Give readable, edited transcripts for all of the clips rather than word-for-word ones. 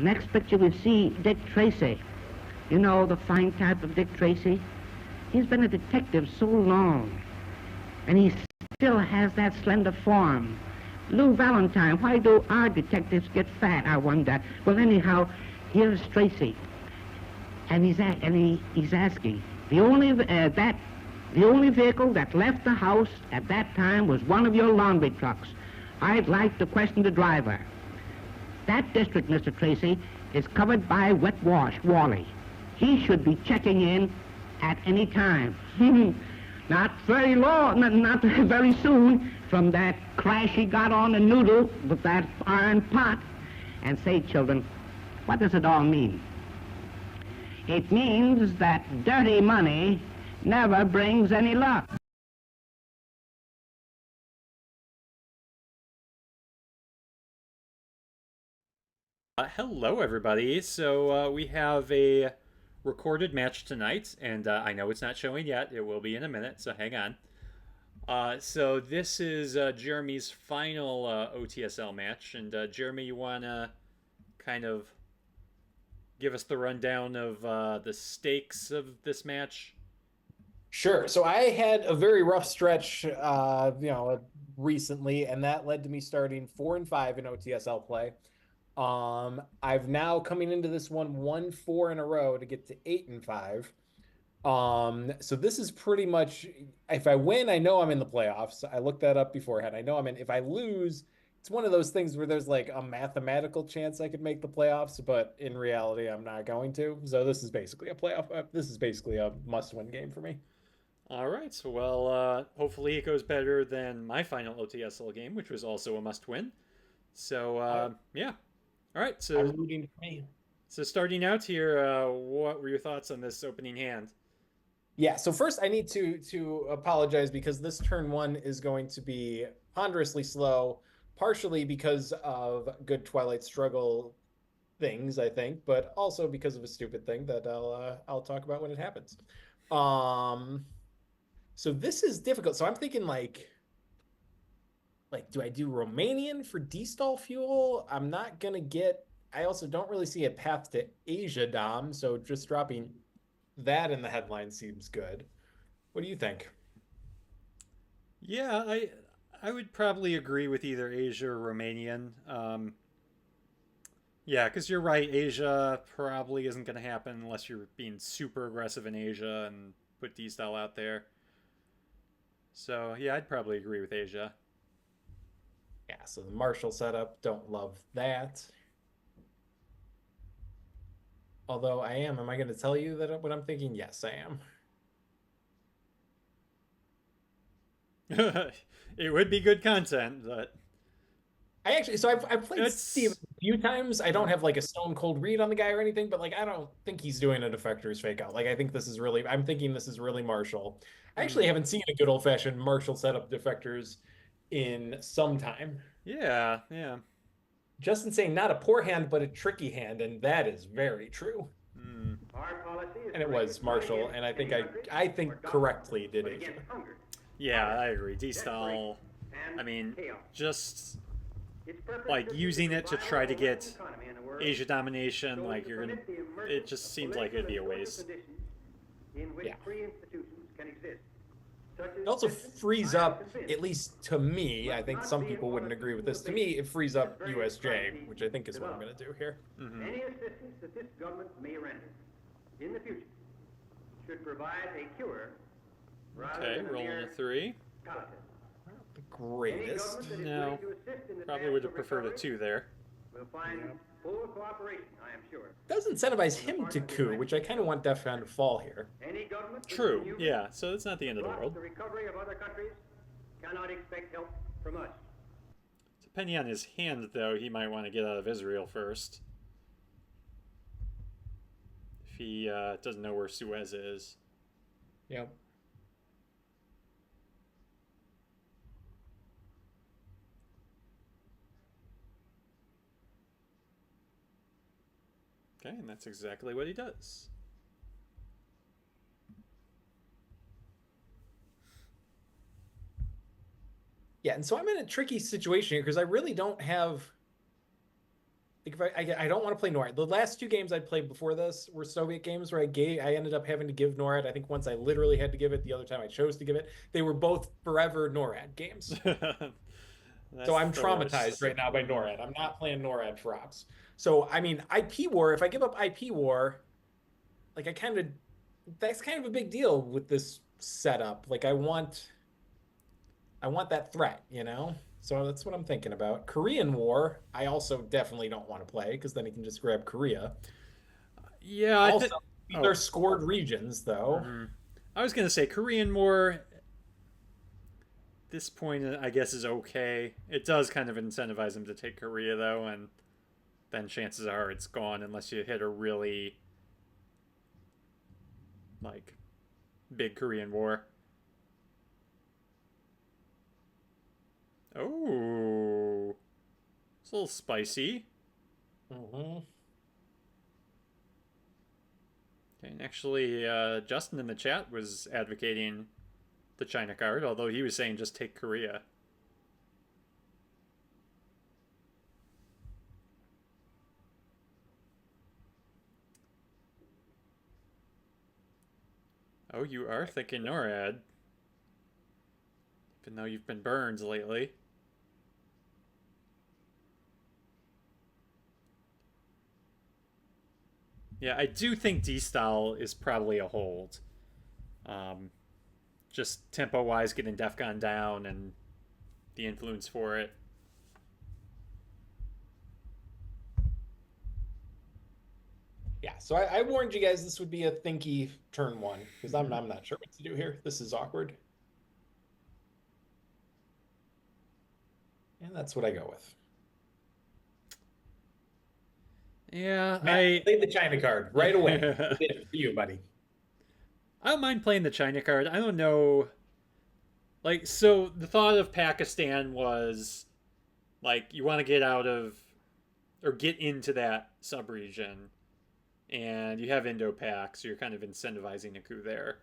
Next picture we see Dick Tracy. You know, the fine type of Dick Tracy? He's been a detective so long, and he still has that slender form. Lou Valentine, why do our detectives get fat, I wonder? Well, anyhow, here's Tracy, and he's asking, the only vehicle that left the house at that time was one of your laundry trucks. I'd like to question the driver. That district, Mr. Tracy, is covered by wet wash, Wally. He should be checking in at any time. Not very long, not very soon, from that crash he got on the noodle with that iron pot. And say, children, what does it all mean? It means that dirty money never brings any luck. Hello, everybody. So we have a recorded match tonight, and I know it's not showing yet. It will be in a minute, so hang on. So this is Jeremy's final OTSL match, and Jeremy, you wanna kind of give us the rundown of the stakes of this match? Sure. So I had a very rough stretch, recently, and that led to me starting 4-5 in OTSL play. I've now coming into this one won 4 in a row to get to 8-5. So this is pretty much, if I win, I know I'm in the playoffs. I looked that up beforehand. I know I'm in. If I lose, it's one of those things where there's like a mathematical chance I could make the playoffs, but in reality, I'm not going to. So this is basically a playoff. This is basically a must-win game for me. All right. So well, hopefully it goes better than my final OTSL game, which was also a must-win. So I, yeah. All right. I'm So rooting for me. starting out here, what were your thoughts on this opening hand? Yeah, so first I need to apologize because this turn one is going to be ponderously slow, partially because of good Twilight Struggle things, I think, but also because of a stupid thing that I'll talk about when it happens. Um, so this is difficult. So I'm thinking do I do Romanian for D-stall fuel? I'm not gonna get. I also don't really see a path to Asia Dom, so just dropping that in the headline seems good. What do you think? Yeah, I would probably agree with either Asia or Romanian. Yeah, because you're right. Asia probably isn't going to happen unless you're being super aggressive in Asia and put D style out there. So yeah, I'd probably agree with Asia. Yeah, so the Marshall setup, don't love that. Although I am. Am I going to tell you that what I'm thinking? Yes, I am. It would be good content, but I actually, so I've played Steve it's a few times. I don't have like a stone cold read on the guy or anything, but like I don't think he's doing a defector's fake out. Like I think this is really, I'm thinking this is really Marshall. I actually mm, haven't seen a good old fashioned Marshall setup defectors in some time. yeah, yeah. Justin saying not a poor hand, but a tricky hand, and that is very true. Mm. And it was Marshall, and I think correctly did Asia. Yeah, I agree. D style. I mean, just like using it to try to get Asia domination, like you're gonna. It just seems like it'd be a waste. Yeah. It also frees up, at least to me, I think some people wouldn't agree with this. To me, it frees up USJ, which I think is what I'm going to do here. Mm-hmm. Any assistance that this government may render in the future should provide a cure rather Okay, than a rolling mere a 3. palliative. The greatest. No, probably would have preferred a 2 there. We'll find full cooperation, I am sure. Does incentivize him to coup, which I kind of want Defcon to fall here. Any government True, yeah, so it's not the end of the world. the recovery of other countries cannot expect help from us. Depending on his hand, though, he might want to get out of Israel first. If he doesn't know where Suez is. Yep. Okay, and that's exactly what he does. Yeah, and so I'm in a tricky situation here because I really don't have Like if I don't want to play NORAD. The last two games I played before this were Soviet games where I ended up having to give NORAD. I think once I literally had to give it, the other time I chose to give it. They were both forever NORAD games. So That's I'm the traumatized worst. right now by NORAD. I'm not playing NORAD for ops. So I mean, IP war. If I give up IP war, like that's kind of a big deal with this setup. Like I want that threat, you know? So that's what I'm thinking about. Korean War, I also definitely don't want to play because then he can just grab Korea. Yeah, I think. Also, these are Oh, scored regions, though. I was gonna say Korean War. This point, I guess, is okay. It does kind of incentivize him to take Korea, though, and then chances are it's gone unless you hit a really like big Korean War. Oh, it's a little spicy. Hmm. And actually, Justin in the chat was advocating the China card, although he was saying just take Korea. Oh, you are thinking NORAD, even though you've been burned lately. Yeah, I do think D-Style is probably a hold. Um, just tempo-wise, getting DEFCON down and the influence for it. Yeah, so I warned you guys this would be a thinky turn one because I'm not sure what to do here. This is awkward. And that's what I go with. Yeah, Matt, play the China card right away. I did it for you, buddy. I don't mind playing the China card. I don't know. Like, so the thought of Pakistan was like you want to get out of or get into that subregion, and you have Indo-Pak, so you're kind of incentivizing a coup there.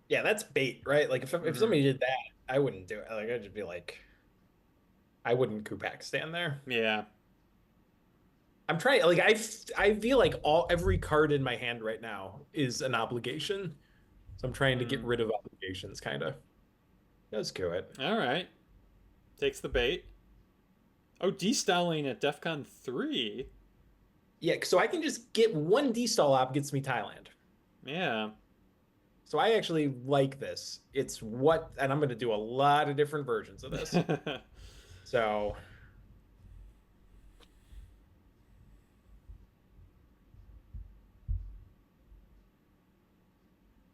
Yeah, that's bait, right? Like if Mm-hmm. somebody did that, I wouldn't do it. Like I'd just be like, I wouldn't Kupak stand there. Yeah. I'm trying like I feel like every card in my hand right now is an obligation. So I'm trying to get Mm. rid of obligations, kind of. Let's do it. All right. Takes the bait. Oh, destyling at DEFCON 3. Yeah, so I can just get one D-stall op gets me Thailand. Yeah. So I actually like this. It's what, and I'm going to do a lot of different versions of this. So,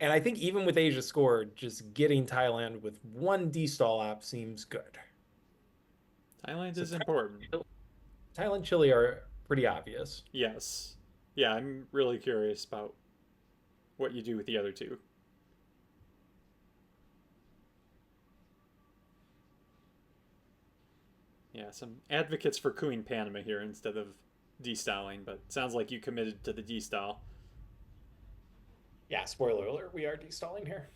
and I think even with Asia scored, just getting Thailand with one D-stall op seems good. Thailand So is important. Thailand, Chile are pretty obvious. Yes. Yeah, I'm really curious about what you do with the other two. Yeah, some advocates for cooing Panama here instead of destyling, but sounds like you committed to the destyle. Yeah, spoiler alert, we are D-stalling here.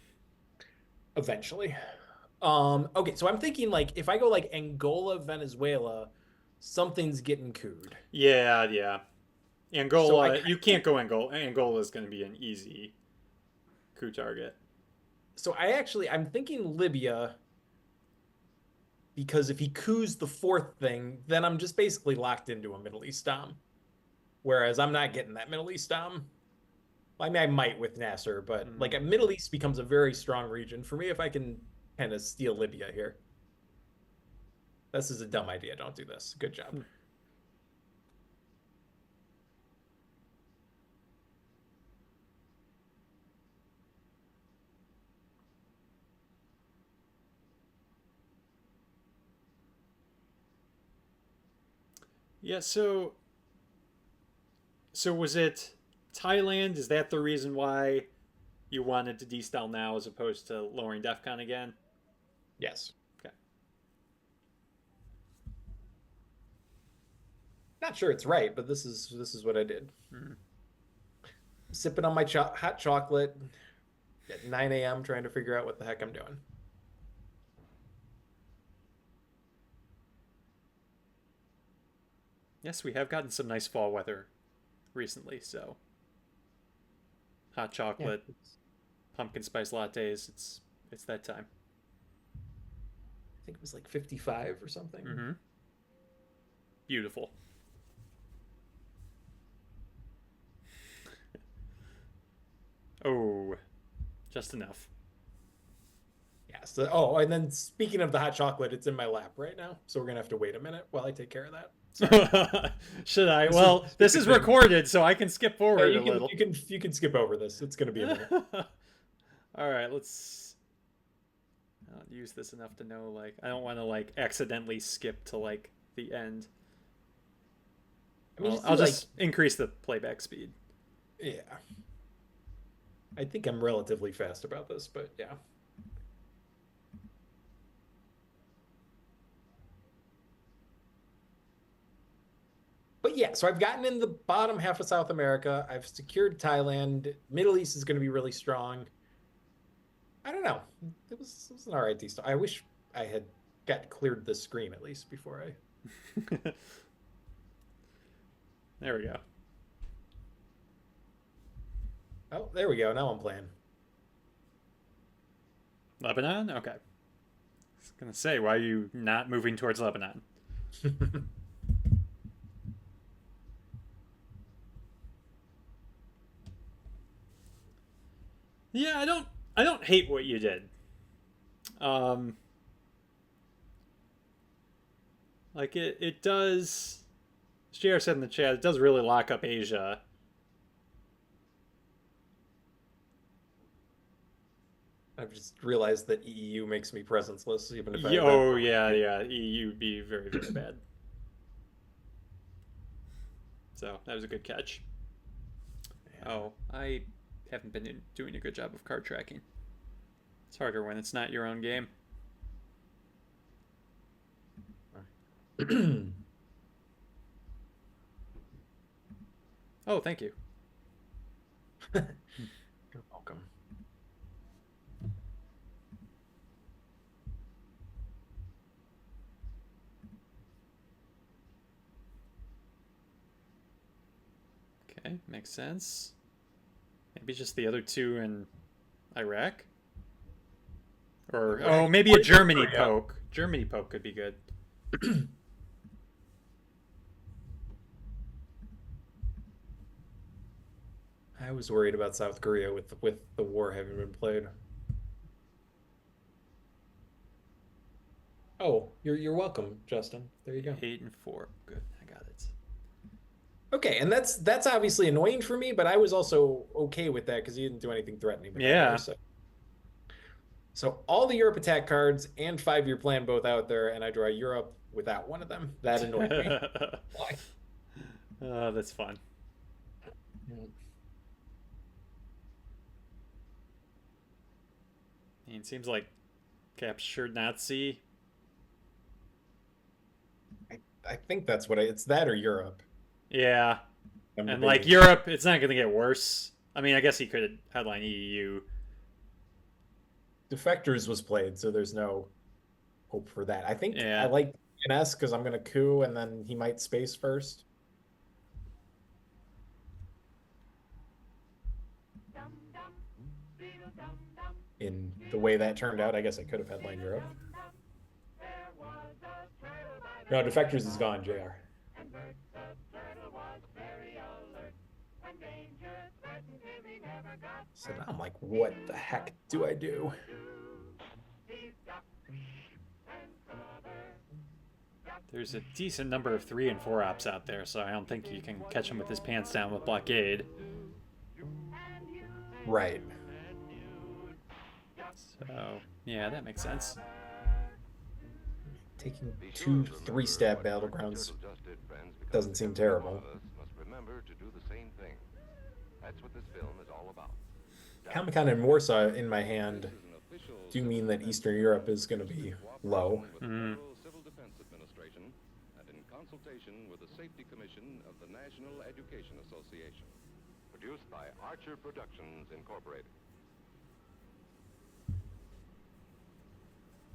Eventually. Okay, so I'm thinking like if I go like Angola, Venezuela, something's getting cooed. Yeah, yeah. So I Angola, you can't go Angola. Angola is going to be an easy coup target. I'm thinking Libya because if he coups the fourth thing, then I'm just basically locked into a Middle East dom. Whereas I'm not getting that Middle East dom. I mean, I might with Nasser, but like a Middle East becomes a very strong region for me if I can kind of steal Libya here. This is a dumb idea. Don't do this. Good job. Yeah, so was it Thailand? Is that the reason why you wanted to destyle now as opposed to lowering DEFCON again? Yes. Okay. Not sure it's right, but this is what I did. Sipping on my hot chocolate at 9 a.m. trying to figure out what the heck I'm doing. Yes, we have gotten some nice fall weather recently, so hot chocolate, Yeah. pumpkin spice lattes, it's that time. I think it was like 55 or something. Mm-hmm. Beautiful. Oh, just enough. Yeah. So, oh, and then speaking of the hot chocolate, it's in my lap right now. So we're gonna have to wait a minute while I take care of that. Sorry. Should I? This Well, this is stupid thing. recorded, so I can skip Yeah, forward a little. you can skip over this. It's gonna be a minute. All right, let's. I'll use this enough to know, like, I don't want to like accidentally skip to like the end. I mean, Well, just I'll do, just increase the playback speed. yeah. I think I'm relatively fast about this, but yeah. But yeah, so I've gotten in the bottom half of South America. I've secured Thailand. Middle East is going to be really strong. I don't know. It was an alright start. I wish I had got cleared the screen at least before I. There we go. Oh, there we go. Now I'm playing. Lebanon? Okay. I was gonna say, why are you not moving towards Lebanon? Yeah, I don't hate what you did. Um like it does, as JR said in the chat, it does really lock up Asia. I've just realized that EU makes me presenceless, even if I. Oh yeah, EU would be very, very bad. So that was a good catch. Oh, I haven't been doing a good job of card tracking. It's harder when it's not your own game. Oh, thank you. You're welcome. Okay, makes sense. Maybe just the other two in Iraq? Or, oh, maybe a Germany poke. Germany poke could be good. I was worried about South Korea with the war having been played. Oh, you're welcome, Justin. There you go. 8 and 4. Good, I got it. Okay, and that's obviously annoying for me, but I was also okay with that because he didn't do anything threatening. Yeah. So all the Europe attack cards and 5-year plan both out there, and I draw Europe without one of them. That annoyed me. Why? Oh, that's fun. It seems like captured Nazi. I think that's what it's that or Europe. Yeah. And like Europe, it's not going to get worse. I mean, I guess he could headline EU. Defectors was played, so there's no hope for that. I think I like NS because I'm going to coup, and then he might space first. In the way that turned out, I guess I could have headlined Europe. No, Defectors is gone, JR. So now I'm like, what the heck do I do? There's a decent number of 3 and 4 ops out there, so I don't think you can catch him with his pants down with blockade. Right. So, yeah, that makes sense. Taking 2 3-stab battlegrounds doesn't seem terrible. Comic-Con and Warsaw in my hand do mean that Eastern Europe is going to be low. Mm-hmm. With the Safety Commission of the National Education Association. Produced by Archer Productions Incorporated.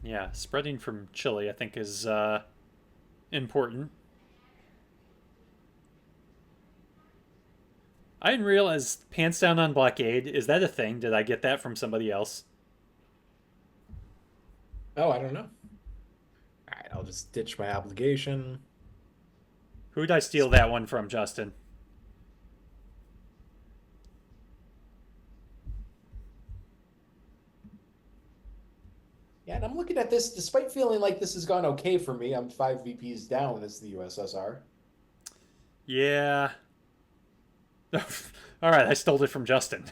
Yeah, spreading from Chile, I think, is important. I didn't realize pants down on blockade. Is that a thing? Did I get that from somebody else? Oh, I don't know. All right, I'll just ditch my obligation. Who'd I steal that one from, Justin? Yeah, and I'm looking at this, despite feeling like this has gone okay for me, I'm 5 VPs down as the USSR. Yeah. All right, I stole it from Justin.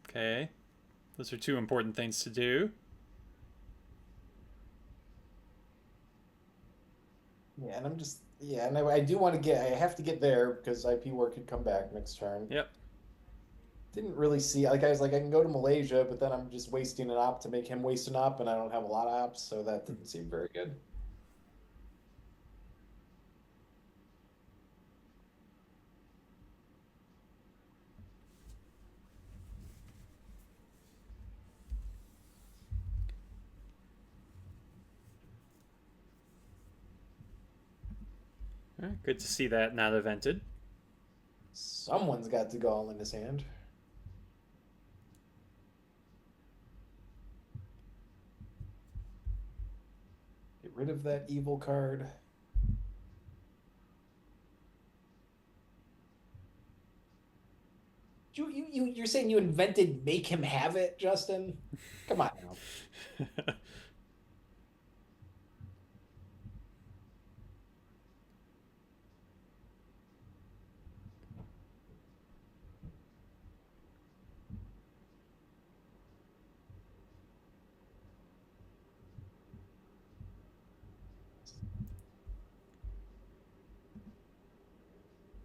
Okay. Those are two important things to do. Yeah, and I do want to I have to get there because IP work could come back next turn. Yep. Didn't really see, like, I was like, I can go to Malaysia, but then I'm just wasting an op to make him waste an op, and I don't have a lot of ops, so that didn't seem very good. All right, good to see that not evented. Someone's got to go all in his hand. Get rid of that evil card. You're saying you invented make him have it, Justin? Come on now.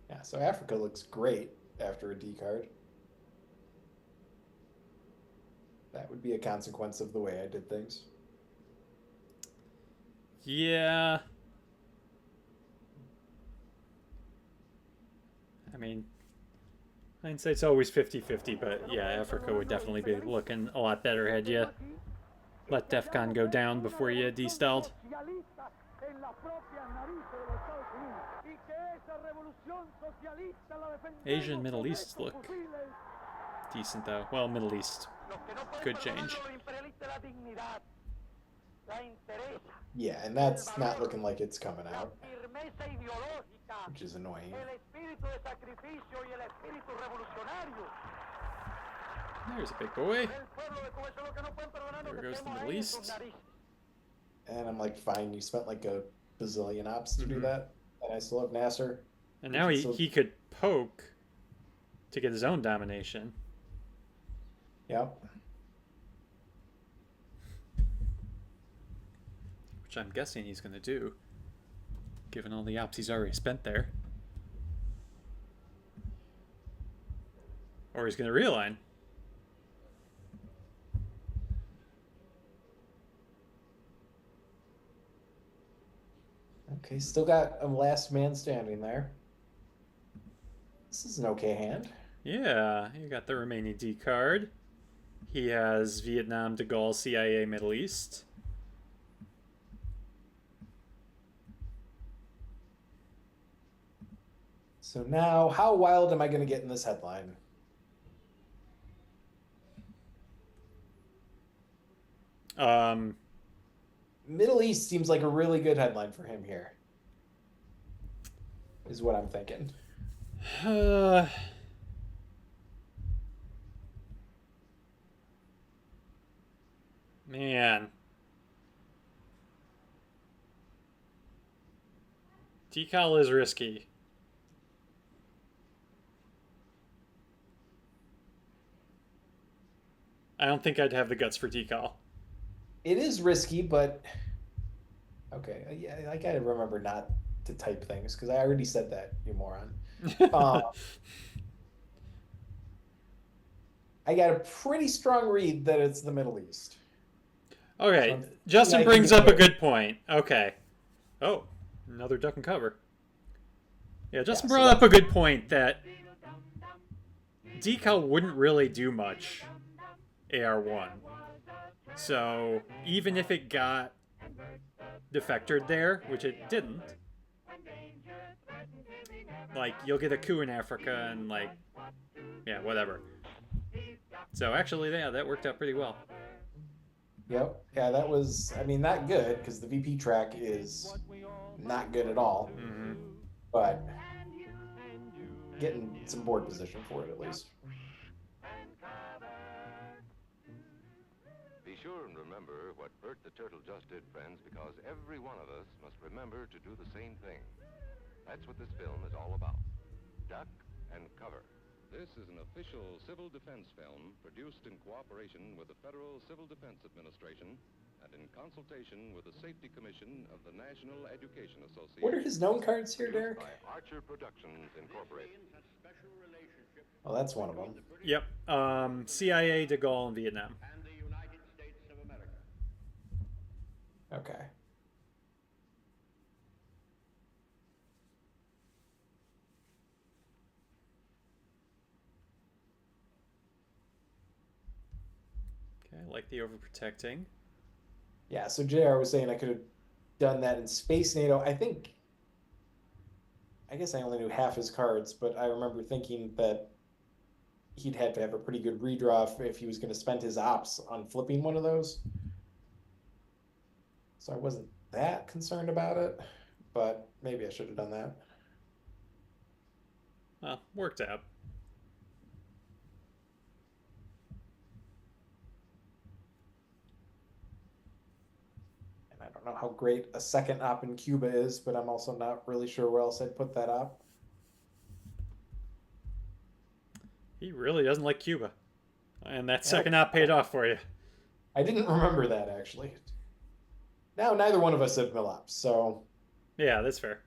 Yeah, so Africa looks great after a D card. That would be a consequence of the way I did things. Yeah. I mean, hindsight's always 50-50, but yeah, Africa would definitely be looking a lot better had you let DEFCON go down before you destalled. Asia and Middle East look decent, though. Well, Middle East could change. Yeah, and that's not looking like it's coming out, which is annoying. There's a big boy. There goes the Middle East. And I'm like, fine, you spent like a bazillion ops to do that, and I still have Nasser. And now he could poke to get his own domination. Yep. Which I'm guessing he's going to do, given all the ops he's already spent there. Or he's going to realign. Okay, still got a last man standing there. This is an okay hand. Yeah, you got the remaining D card. He has Vietnam, De Gaulle, CIA, Middle East. So now, how wild am I going to get in this headline? Middle East seems like a really good headline for him here, is what I'm thinking. Man. Decal is risky. I don't think I'd have the guts for decal. It is risky, but okay. Yeah, I gotta remember not to type things because I already said that, you moron. I got a pretty strong read that it's the Middle East. Okay, So, Justin yeah, brings up a good point. Okay. Oh, another duck and cover. Yeah, Justin so brought up a good point that decal wouldn't really do much AR1. So even if it got defectored there, which it didn't, like you'll get a coup in Africa and like, yeah, whatever. So actually, yeah, that worked out pretty well. Yep. Yeah, that was, I mean, not good because the VP track is not good at all, Mm-hmm. but getting some board position for it at least. Be sure and remember what Bert the Turtle just did, friends, because every one of us must remember to do the same thing. That's what this film is all about. Duck and cover. This is an official civil defense film produced in cooperation with the Federal Civil Defense Administration and in consultation with the Safety Commission of the National Education Association. What are his known cards here, Derek? By Archer Productions Incorporated. Oh, that's one of them. Yep. CIA, De Gaulle, and Vietnam. And the United States of America. Okay. Okay, I like the overprotecting. Yeah, so JR was saying I could have done that in Space NATO. I guess I only knew half his cards, but I remember thinking that he'd have to have a pretty good redraw if he was going to spend his ops on flipping one of those. So I wasn't that concerned about it, but maybe I should have done that. Well, worked out. And I don't know how great a second op in Cuba is, but I'm also not really sure where else I'd put that op. He really doesn't like Cuba. And that second op paid off for you. I didn't remember that, actually. Now, neither one of us have mill ops, so Yeah, that's fair.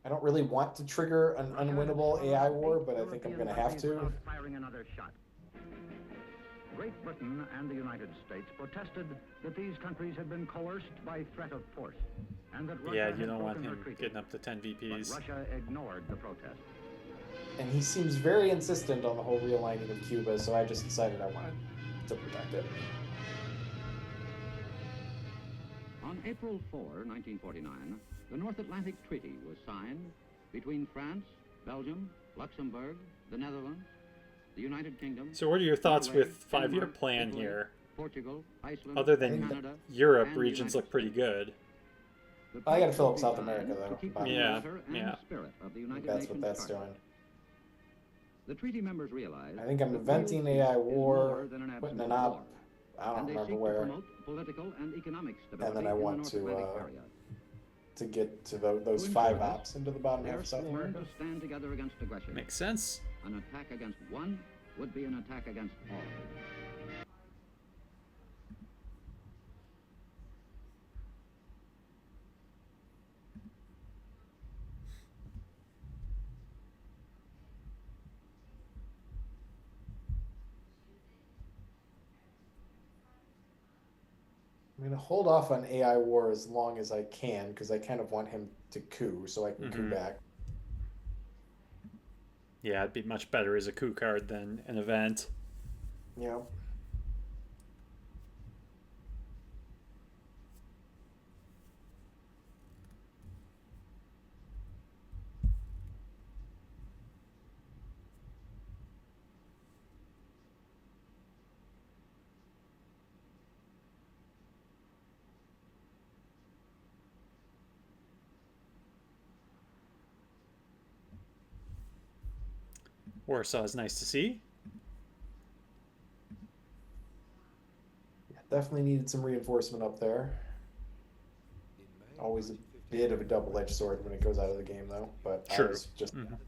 I don't really want to trigger an unwinnable AI war, but I think I'm going to have to. Firing another shot. Great Britain and the United States protested that these countries had been coerced by threat of force, and that Russia Yeah, had you don't want broken her him treaty. getting up to 10 But VPs. Russia ignored the protest. And he seems very insistent on the whole realigning of Cuba, so I just decided I wanted to protect it. On April 4, 1949, the North Atlantic Treaty was signed between France, Belgium, Luxembourg, the Netherlands, the United Kingdom. So what are your thoughts Norway, with five-year Denmark, plan Italy, here? Portugal, Iceland, Other than Canada, Europe, and the regions United look pretty States. good. The I gotta pact fill up was South designed America, though. to keep But the Yeah, letter and yeah. spirit of the I United think that's what Nations that's Charter. doing. The treaty members realized I think I'm that inventing real AI peace is war, more than an putting absence an of op, war, I don't and they remember seek to where, promote political and economic stability then I in the want North to, Atlantic area. to get to those To five ensure this, ops into the bottom They half are of South sworn America. to stand together against aggression. Makes sense. An attack against one would be an attack against all. I'm going to hold off on AI war as long as I can, because I kind of want him to coup, so I can coup Mhm. back. Yeah, it'd be much better as a coup card than an event. Yeah. Warsaw is nice to see. Yeah, definitely needed some reinforcement up there. Always a bit of a double-edged sword when it goes out of the game, though. But True. I was just. Mhm.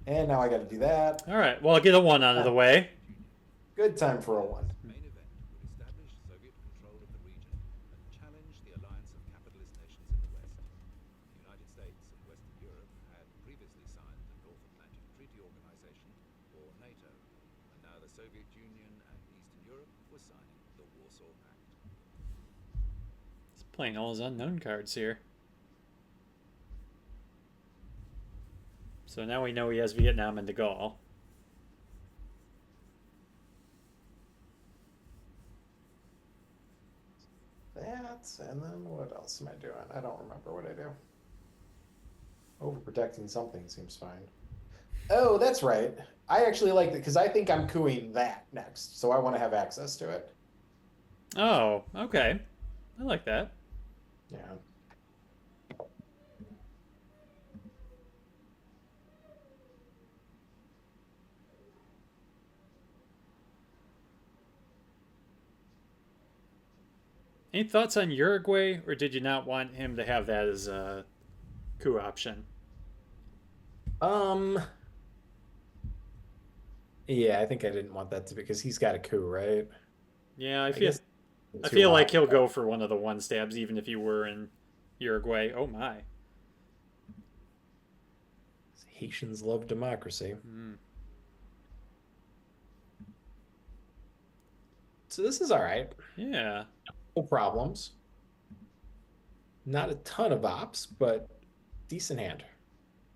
And now I got to do that. All right, well, I'll get a 1 out of the way. Good time for a one. main event would establish Soviet control of the region and challenge the alliance of capitalist nations in the West. The United States and Western Europe had previously signed the North Atlantic Treaty Organization, or NATO, and now the Soviet Union and Eastern Europe were signing the Warsaw Pact. He's playing all his unknown cards here. So now we know he has Vietnam and De Gaulle. And then what else am I doing? I don't remember what I do. Overprotecting something seems fine. Oh, that's right. I actually like it because I think I'm cooing that next, so I want to have access to it. Oh, okay. I like that. Yeah. Any thoughts on Uruguay, or did you not want him to have that as a coup option? Yeah, I think I didn't want that to because he's got a coup, right? Yeah, I guess feel like he'll go for one of the one stabs, even if you were in Uruguay. Oh my. Haitians love democracy. Mm. So this is all right. Yeah. No problems. Not a ton of ops, but decent hand.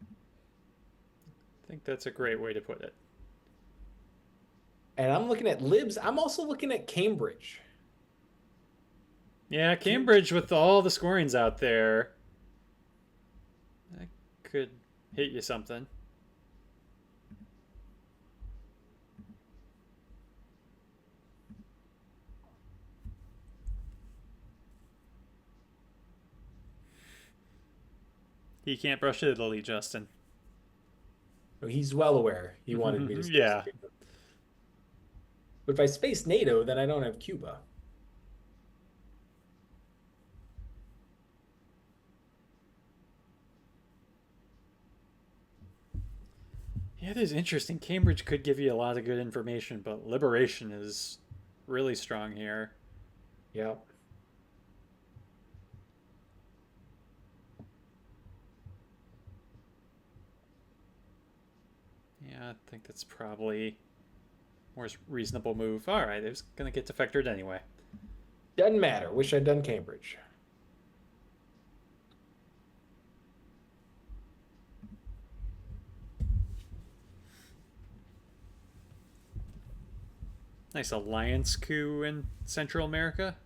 I think that's a great way to put it. And I'm looking at libs. I'm also looking at Cambridge. Yeah, Cambridge with all the scorings out there. That could hit you something. He can't brush Italy, Justin. He's well aware. He wanted me to space Yeah. NATO. But if I space NATO, then I don't have Cuba. Yeah, that is interesting. Cambridge could give you a lot of good information, but liberation is really strong here. Yep. Yeah, I think that's probably more reasonable move. All right, it was going to get defectored anyway. Doesn't matter. Wish I'd done Cambridge. Nice alliance coup in Central America.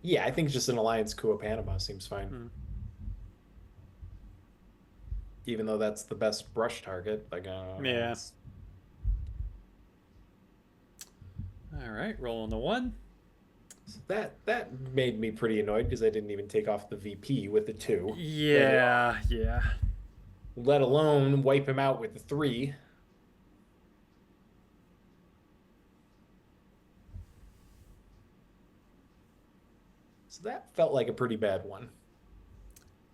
Yeah, I think just an alliance coup of Panama seems fine. Even though that's the best brush target. Like, yeah. All right, rolling the 1. So that made me pretty annoyed because I didn't even take off the VP with the 2. Yeah, yeah. Let alone wipe him out with the 3. So that felt like a pretty bad one.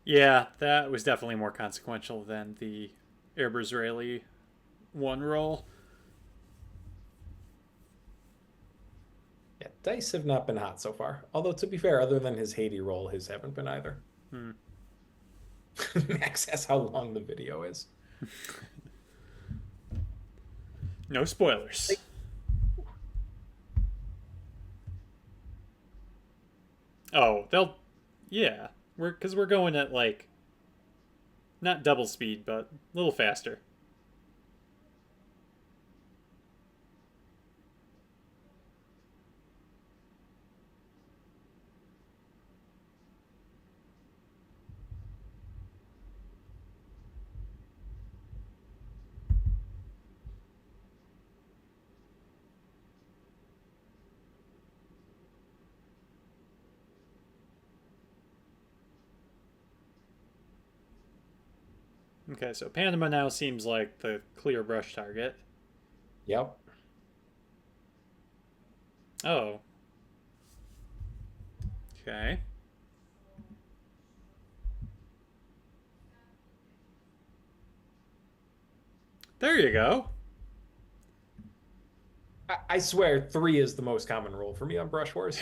Yeah, that was definitely more consequential than the Arab-Israeli 1 roll. Yeah, dice have not been hot so far. Although, to be fair, other than his Haiti roll, his haven't been either. Max asks how long the video is. No spoilers. Oh, they'll... Yeah. Because we're going at, like, not double speed, but a little faster. Okay, so Panama now seems like the clear brush target. Yep. Oh. Okay. There you go. I swear 3 is the most common rule for me on Brush Wars.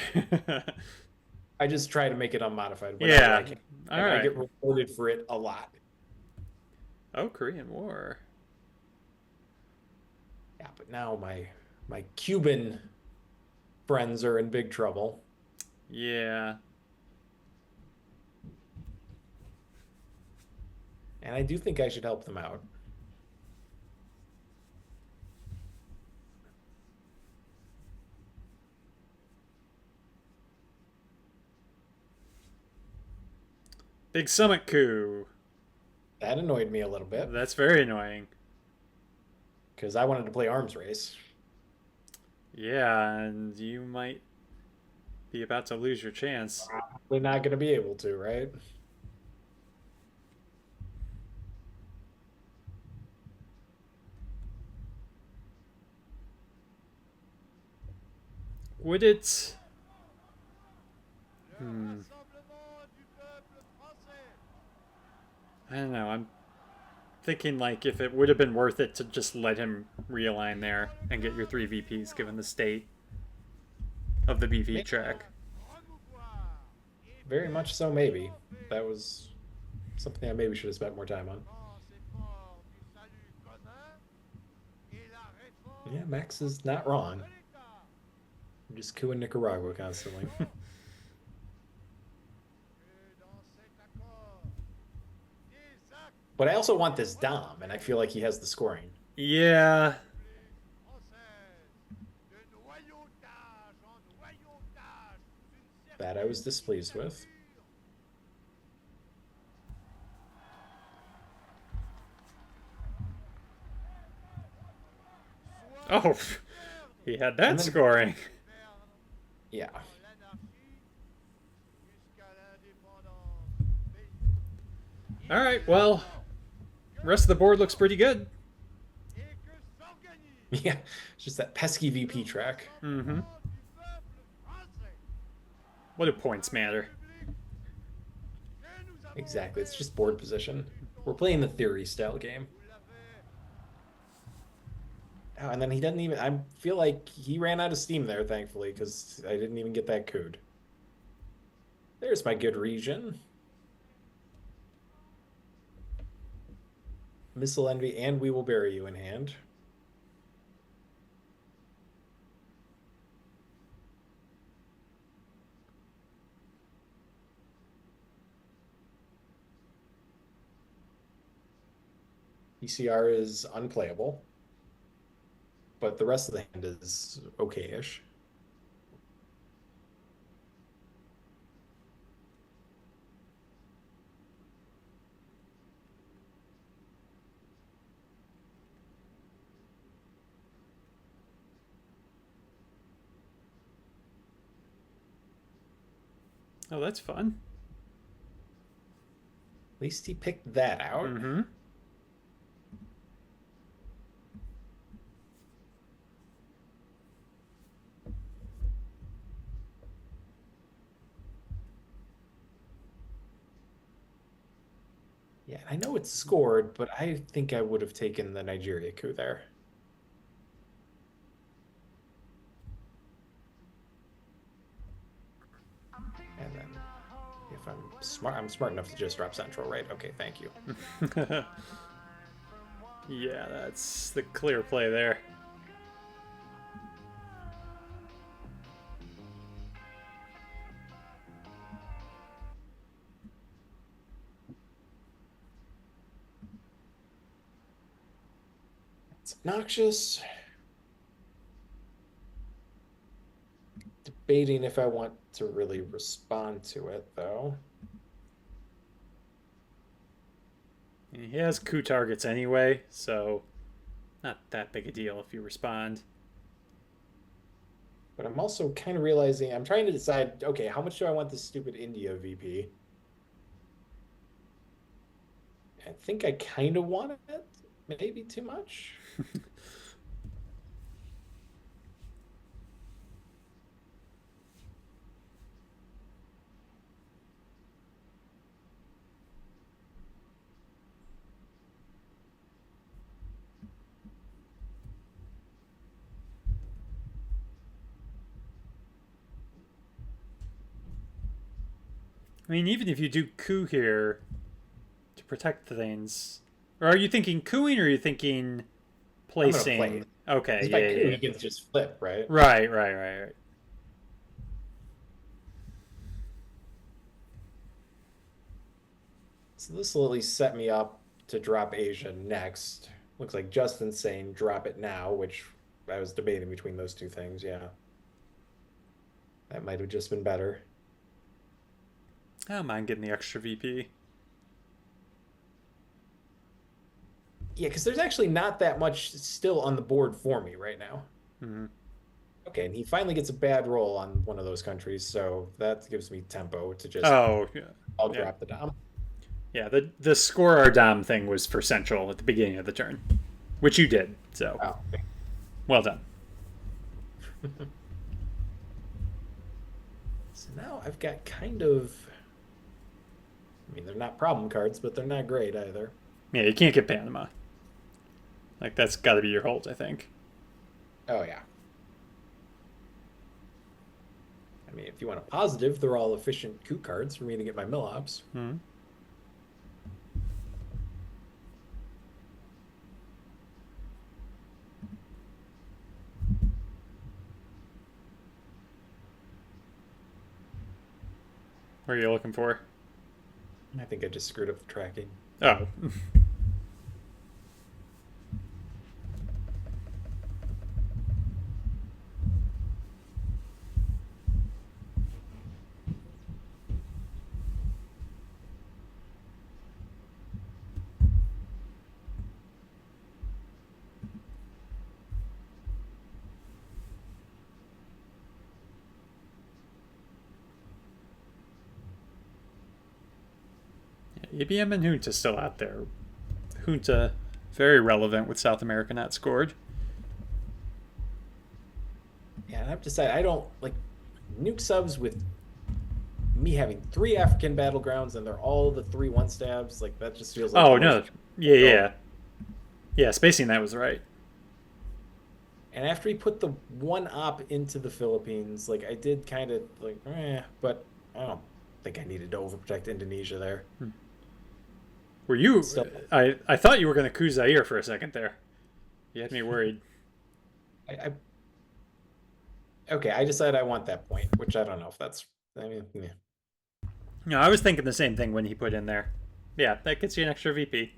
I just try to make it unmodified. Yeah. I can. All right. I get rewarded for it a lot. Oh, Korean War. Yeah, but now my Cuban friends are in big trouble. Yeah. And I do think I should help them out. Big summit coup. That annoyed me a little bit That's very annoying. because I wanted to play arms race. Yeah, and you might be about to lose your chance. We're not going to be able to, right? Would it... I don't know. I'm thinking like if it would have been worth it to just let him realign there and get your 3 VPs given the state of the BV track. Very much so, maybe. That was something I maybe should have spent more time on. Yeah, Max is not wrong. I'm just cooing Nicaragua constantly. But I also want this Dom, and I feel like he has the scoring. Yeah. That I was displeased with. Oh, he had that scoring. Yeah. All right, well, rest of the board looks pretty good. Yeah, it's just that pesky VP track. Mm-hmm. What do points matter? Exactly, it's just board position. We're playing the theory style game. Oh, and then he doesn't even... I feel like he ran out of steam there, thankfully, because I didn't even get that code. There's my good region. Missile Envy, and We Will Bury You in hand. ECR is unplayable, but the rest of the hand is okay-ish. Oh, that's fun. At least he picked that out. Mm-hmm. Yeah, I know it's scored, but I think I would have taken the Nigeria coup there. And then if I'm smart enough to just drop Central, right? Okay, thank you. Yeah, that's the clear play there. It's obnoxious. Debating if I want to really respond to it, though. He has coup targets anyway, so not that big a deal if you respond. But I'm also kind of realizing, I'm trying to decide, okay, how much do I want this stupid India VP? I think I kind of want it. Maybe too much. I mean, even if you do coup here to protect things, or are you thinking cooing, or are you thinking placing? Play. Okay, By coup, yeah. he can just flip, right? Right. So this will at least set me up to drop Asia next. Looks like Justin's saying drop it now, which I was debating between those two things. Yeah. That might have just been better. I don't mind getting the extra VP. Yeah, because there's actually not that much still on the board for me right now. Mm-hmm. Okay, and he finally gets a bad roll on one of those countries, so that gives me tempo to just. Oh, yeah. I'll drop the dom. Yeah, the score our dom thing was for Central at the beginning of the turn, which you did. So, okay. Well done. So now I've got kind of. I mean, they're not problem cards, but they're not great either. Yeah, you can't get Panama. Like, that's got to be your hold, I think. Oh, yeah. I mean, if you want a positive, they're all efficient coup cards for me to get my mill ops. Mm-hmm. What are you looking for? I think I just screwed up the tracking. Oh. EBM and Junta still out there. Junta, very relevant with South America not scored. Yeah, and I've decided I don't like nuke subs with me having 3 African battlegrounds and they're all the 3 1-stabs. Like, that just feels like. Oh, no. Yeah. Yeah, spacing that was right. And after he put the 1 op into the Philippines, like, I did kind of like, but I don't think I needed to overprotect Indonesia there. Were you? Still, I thought you were going to coup Zaire for a second there. You had me worried. Okay, I decided I want that point, which I don't know if that's. I mean, yeah. No, I was thinking the same thing when he put in there. Yeah, that gets you an extra VP.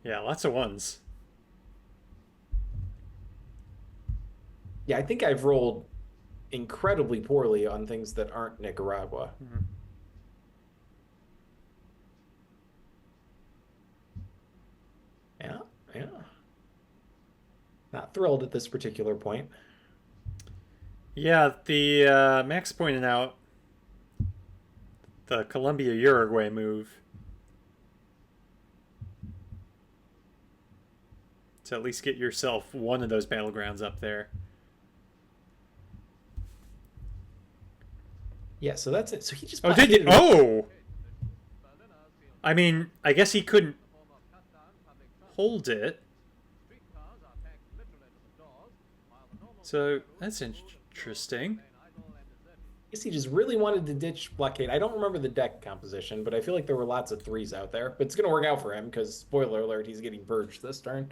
Yeah, lots of ones. Yeah, I think I've rolled incredibly poorly on things that aren't Nicaragua. Mm-hmm. Yeah. Not thrilled at this particular point. Yeah, the Max pointed out the Colombia-Uruguay move. To at least get yourself one of those battlegrounds up there. Yeah, so that's it. So he just. Oh, did you? Oh! I mean, I guess he couldn't hold it. So that's interesting. I guess he just really wanted to ditch blockade. I don't remember the deck composition, but I feel like there were lots of 3s out there. But it's going to work out for him because, spoiler alert, he's getting purged this turn.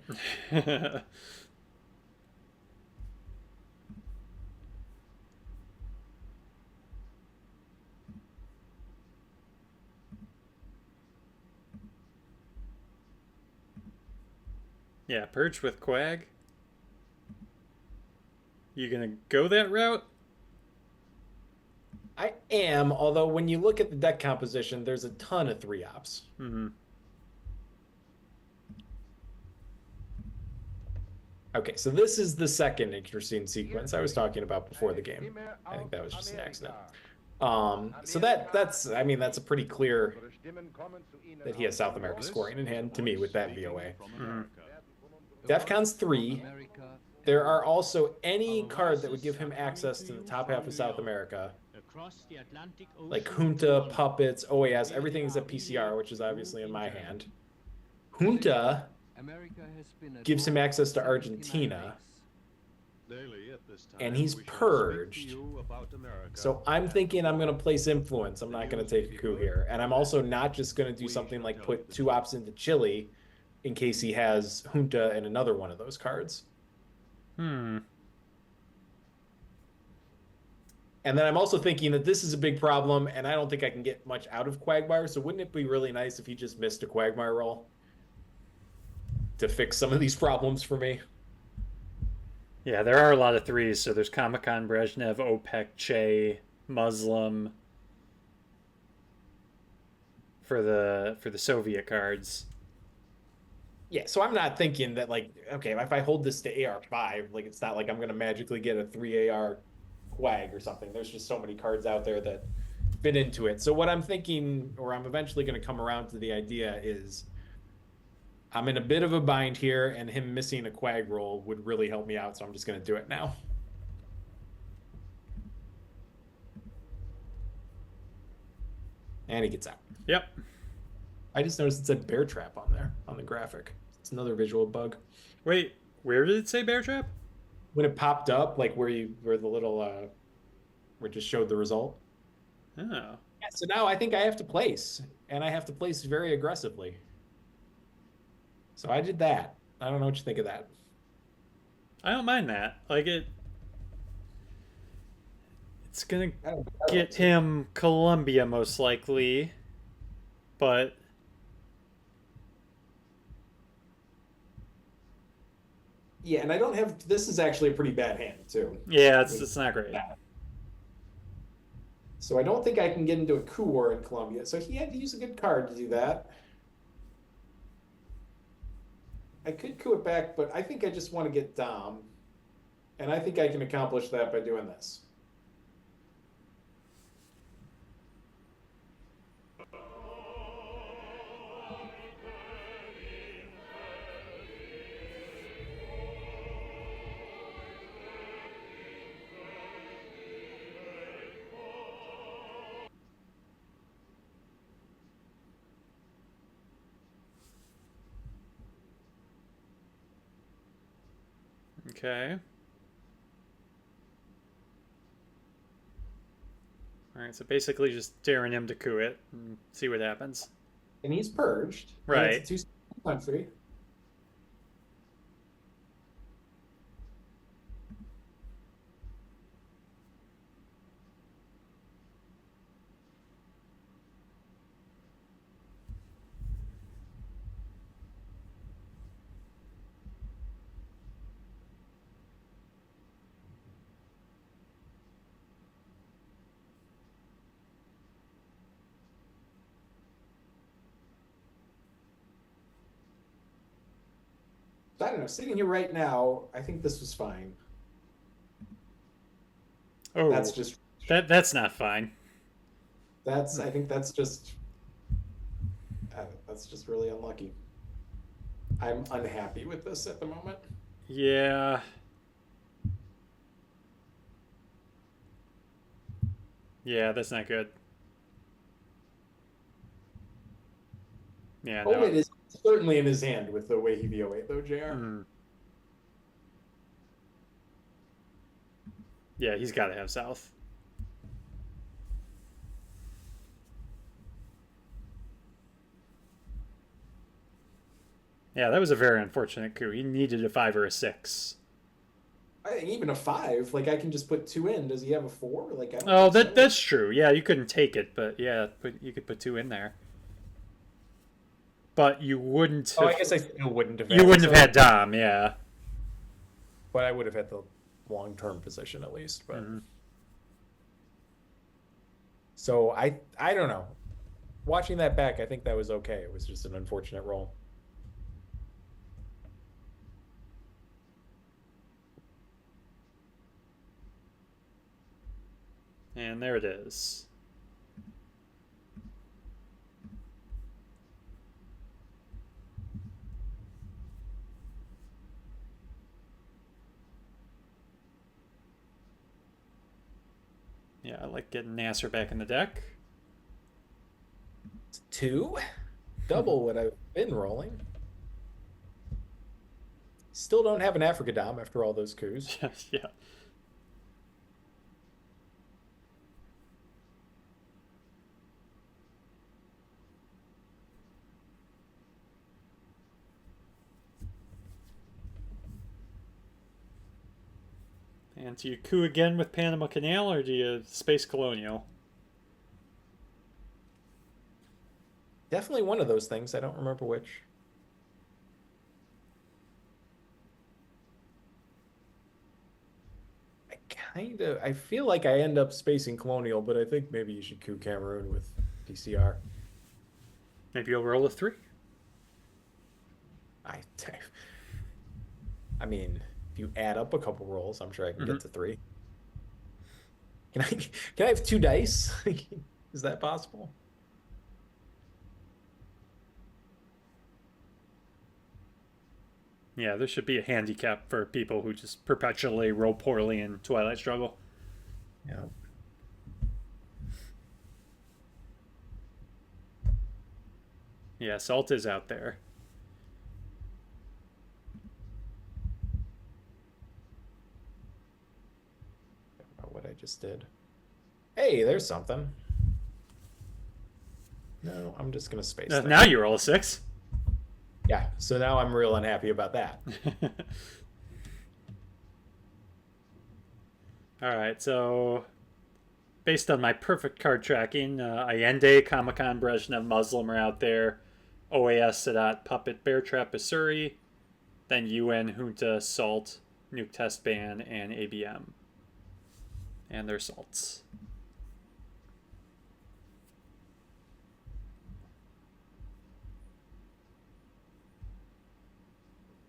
Yeah, purge with Quag. You gonna go that route? I am, although when you look at the deck composition, there's a ton of 3 ops. Mm-hmm. Okay, so this is the second interesting sequence I was talking about before the game. I think that was just an accident. So that's a pretty clear that he has South America scoring in hand to me with that VOA. Mm-hmm. DEFCON's 3. There are also any card that would give him access to the top half of South America. Like Junta, Puppets, OAS, everything is a PCR, which is obviously in my hand. Junta gives him access to Argentina. And he's purged. So I'm thinking I'm going to place influence. I'm not going to take a coup here. And I'm also not just going to do something like put 2 ops into Chile in case he has Junta and another one of those cards. Hmm. And then I'm also thinking that this is a big problem, and I don't think I can get much out of Quagmire. So wouldn't it be really nice if he just missed a Quagmire roll to fix some of these problems for me? Yeah, there are a lot of threes. So there's Comic-Con, Brezhnev, OPEC, Che, Muslim for the Soviet cards. Yeah, so I'm not thinking that like, okay, if I hold this to AR5, like it's not like I'm gonna magically get a 3 AR Quag or something. There's just so many cards out there that fit into it. So what I'm thinking, or I'm eventually gonna come around to the idea is I'm in a bit of a bind here, and him missing a Quag roll would really help me out, so I'm just gonna do it now. And he gets out. Yep. I just noticed it said Bear Trap on there on the graphic. It's another visual bug. Wait, where did it say Bear Trap? When it popped up, like where the little where it just showed the result. Oh. Yeah, so now I think I have to place, and I have to place very aggressively. So I did that. I don't know what you think of that. I don't mind that. Like it's gonna I don't get him Columbia most likely, but Yeah, and I don't have. This is actually a pretty bad hand too. yeah, it's not great. So I don't think I can get into a coup war in Colombia. So he had to use a good card to do that. I could coup it back, but I think I just want to get Dom. And I think I can accomplish that by doing this. Okay. Alright, so basically just daring him to coup it and see what happens. And he's purged. Right. And it's a 2 country. I don't know. Sitting here right now, I think this was fine. Oh, That's not fine. I think that's just really unlucky. I'm unhappy with this at the moment. Yeah. Yeah, that's not good. Yeah, no. It is certainly in his hand with the way he VO8 though, JR. Mm. Yeah, he's got to have South. Yeah, that was a very unfortunate coup. He needed a 5 or a 6. I think even a 5, like I can just put 2 in. Does he have a 4? Like I don't Oh, think so. that's true. Yeah, you couldn't take it, but yeah, you could put 2 in there. But you wouldn't have, Oh, I guess I still wouldn't have. You wouldn't have had Dom, yeah. But I would have had the long-term position at least. But so I don't know. Watching that back, I think that was okay. It was just an unfortunate roll. And there it is. Yeah, I like getting Nasser back in the deck. 2, double what I've been rolling. Still don't have an Africa Dom after all those coups. Yeah. And do you coup again with Panama Canal, or do you Space Colonial? Definitely one of those things. I don't remember which. I feel like I end up spacing Colonial, but I think maybe you should coup Cameroon with PCR. Maybe you'll roll a 3. I, I mean, if you add up a couple rolls, I'm sure I can get to 3. Can I have 2 dice? Is that possible? Yeah, there should be a handicap for people who just perpetually roll poorly in Twilight Struggle. Yeah. Yeah, Salt is out there. I don't know what I just did. Hey, there's something. No, I'm just gonna space that. Now you roll a 6. Yeah, so now I'm real unhappy about that. All right, so based on my perfect card tracking, Allende, Comic-Con, Brezhnev, Muslim are out there. OAS, Sadat, Puppet, Bear Trap, Asuri. Then UN, Junta, Salt, Nuke Test Ban, and ABM. And their salts.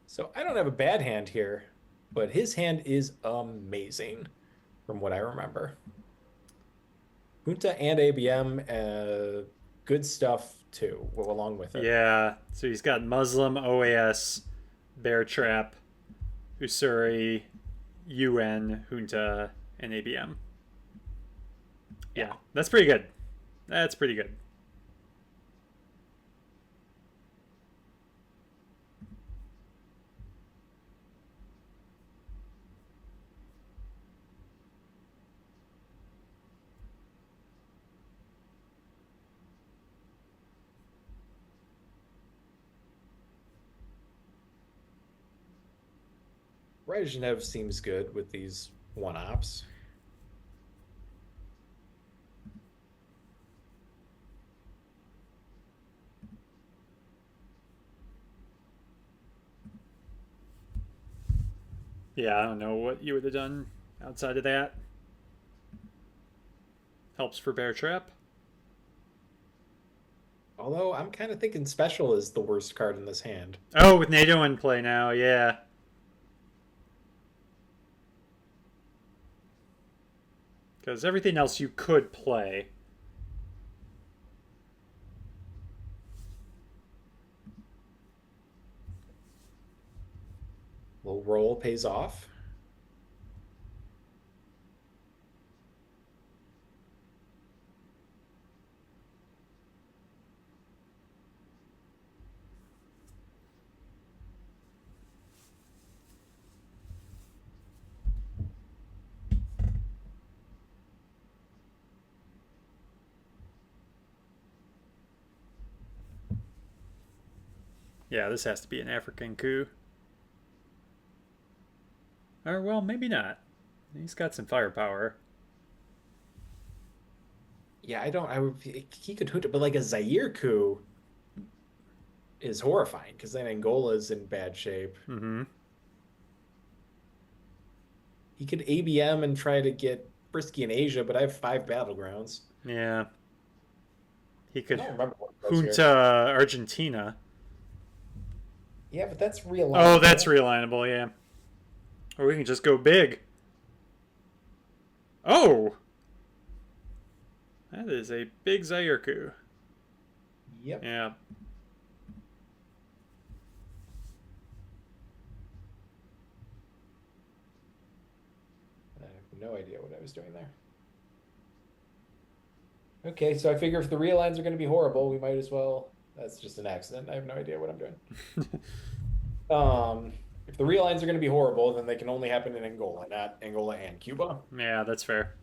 So I don't have a bad hand here, but his hand is amazing from what I remember. Junta and ABM, good stuff too, along with it. Yeah, so he's got Muslim, OAS, Bear Trap, Usuri, UN, Junta, and ABM. Yeah, that's pretty good. That's pretty good. Brezhnev seems good with these one-ops. Yeah, I don't know what you would have done outside of that. Helps for Bear Trap. Although I'm kind of thinking Special is the worst card in this hand. Oh, with NATO in play now, yeah. Because everything else you could play. Little roll pays off. Yeah, this has to be an African coup. Or, well, maybe not. He's got some firepower. Yeah, he could hoot it, but like a Zaire coup is horrifying because then Angola's in bad shape. Mm-hmm. He could ABM and try to get frisky in Asia, but I have 5 battlegrounds. Yeah. He could I don't remember what it was Junta here. Argentina. Yeah, but that's realignable. Oh, that's realignable, yeah. Or we can just go big. Oh! That is a big Zaire coup. Yep. Yeah. I have no idea what I was doing there. Okay, so I figure if the realigns are going to be horrible, we might as well... That's just an accident. I have no idea what I'm doing. If the realigns are going to be horrible, then they can only happen in Angola, not Angola and Cuba. Yeah, that's fair.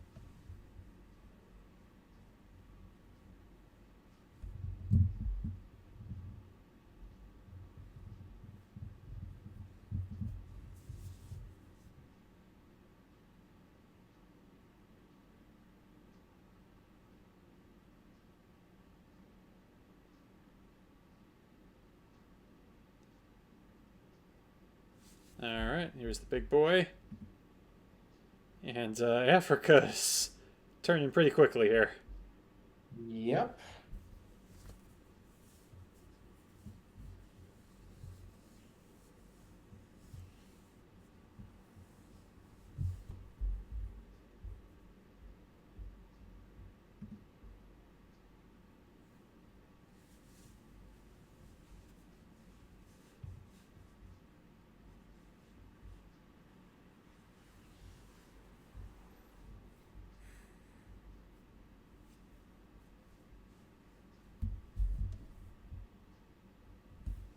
Alright, here's the big boy. And Africa's turning pretty quickly here. Yep.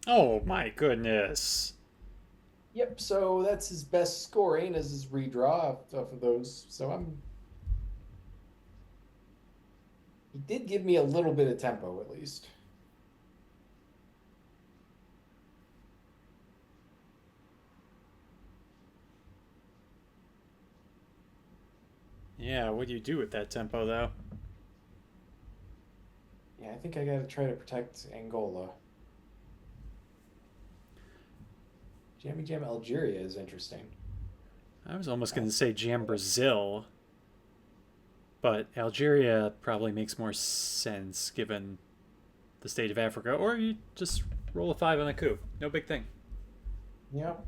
Oh my goodness. Yep, so that's his best scoring as his redraw off of those. So he did give me a little bit of tempo at least. Yeah, what do you do with that tempo, though? Yeah, I think I got to try to protect Angola. Jammy Jam Algeria is interesting. I was almost going to say Jam Brazil, but Algeria probably makes more sense given the state of Africa. Or you just roll a 5 on a coup. No big thing. Yep.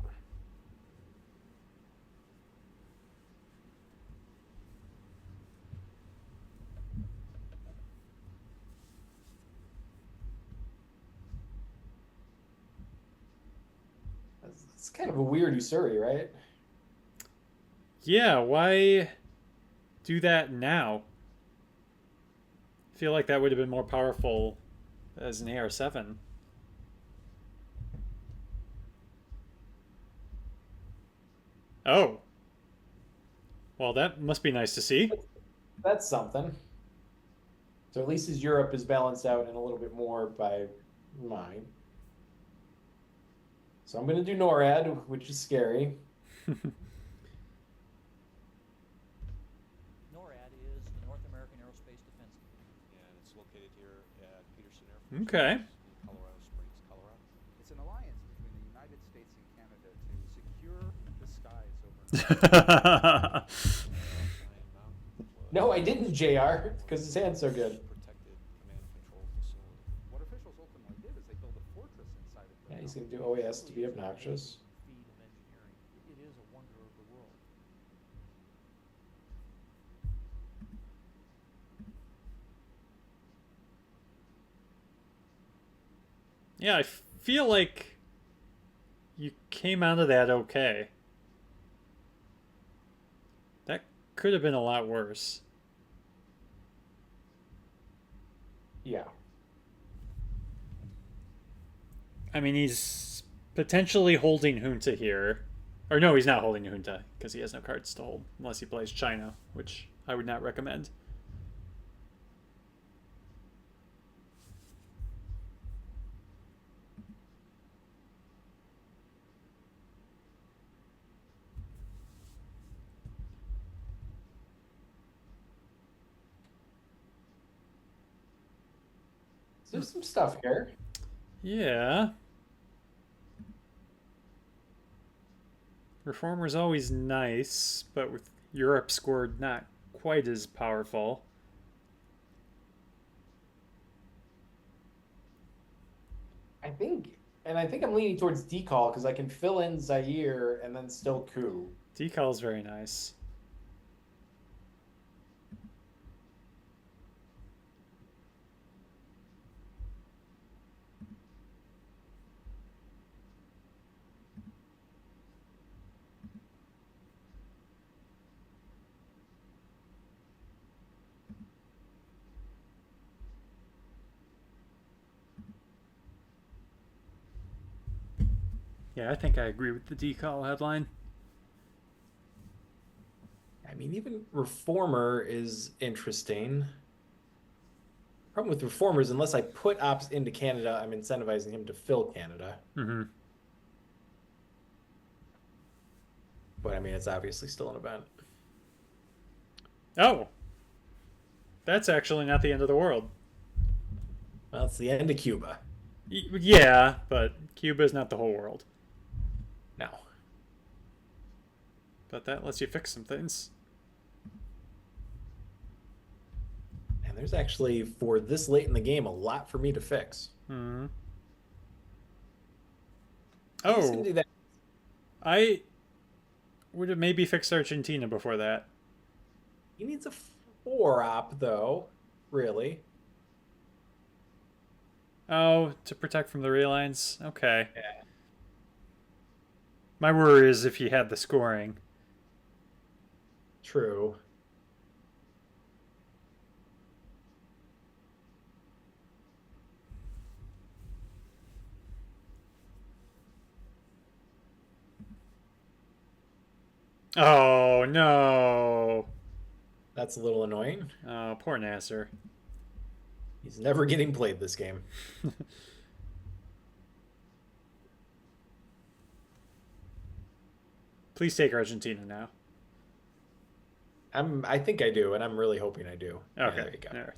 It's kind of a weird Usuri, right? Yeah, why do that now? I feel like that would have been more powerful as an AR-7. Oh. Well, that must be nice to see. That's something. So at least his Europe is balanced out and a little bit more by mine. So I'm going to do NORAD, which is scary. NORAD is the North American Aerospace Defense. And it's located here at Peterson Air Force Okay. Base in Colorado Springs, Colorado. It's an alliance between the United States and Canada to secure the skies over No, I didn't, JR, because his hand's so good. protected command and control facility. What officials ultimately did is they built a fortress inside of the Yeah, he's going to do OAS to be obnoxious. Feat of engineering. It is a wonder of the world. Yeah, I feel like you came out of that okay. That could have been a lot worse. Yeah. I mean, he's potentially holding Junta here. Or no, he's not holding Junta, because he has no cards to hold, unless he plays China, which I would not recommend. So there's some stuff here. Yeah. Reformer's always nice, but with Europe scored not quite as powerful. I think I'm leaning towards Decall because I can fill in Zaire and then still coup. Decal's very nice. Yeah, I think I agree with the decal headline. I mean, even Reformer is interesting. Problem with Reformers, unless I put ops into Canada, I'm incentivizing him to fill Canada. Mm-hmm. But I mean, it's obviously still an event. Oh. That's actually not the end of the world. Well, it's the end of Cuba. Yeah, but Cuba is not the whole world. No. But that lets you fix some things. And there's actually, for this late in the game, a lot for me to fix. Hmm. I'm just Oh, gonna do that. I would have maybe fixed Argentina before that. He needs a 4-op, though, really. Oh, to protect from the relines? Okay. Yeah. My worry is if he had the scoring. True. Oh, no. That's a little annoying. Oh, poor Nasser. He's never getting played this game. Please take Argentina now. I think I do, and I'm really hoping I do. Yeah, Okay. there you go. There.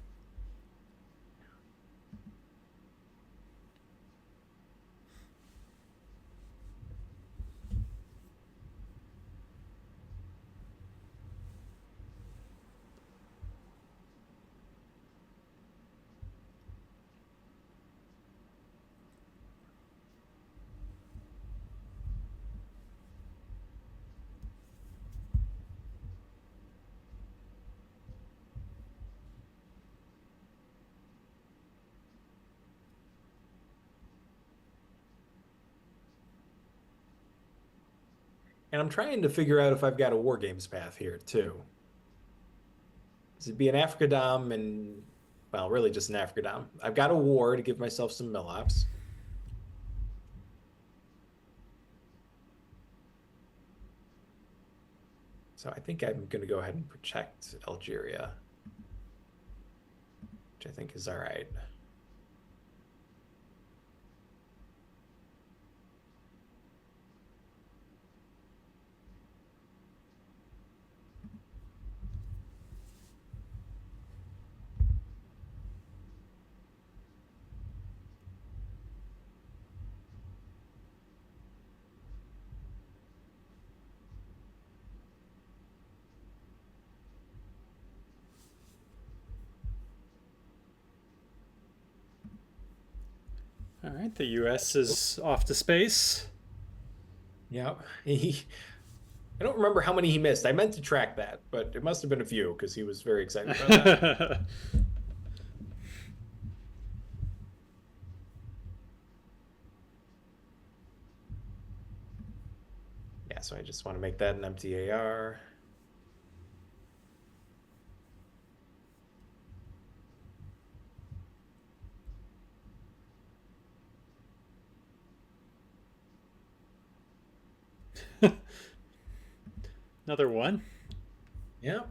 And I'm trying to figure out if I've got a War Games path here, too. Does it be an Africa Dom and, well, really just an Africa Dom. I've got a war to give myself some mill-ops. So I think I'm going to go ahead and protect Algeria, which I think is all right. All right, the U.S. is off to space. Yep. I don't remember how many he missed. I meant to track that, but it must have been a few because he was very excited about that. Yeah, so I just want to make that an empty AR. Another one. Yep.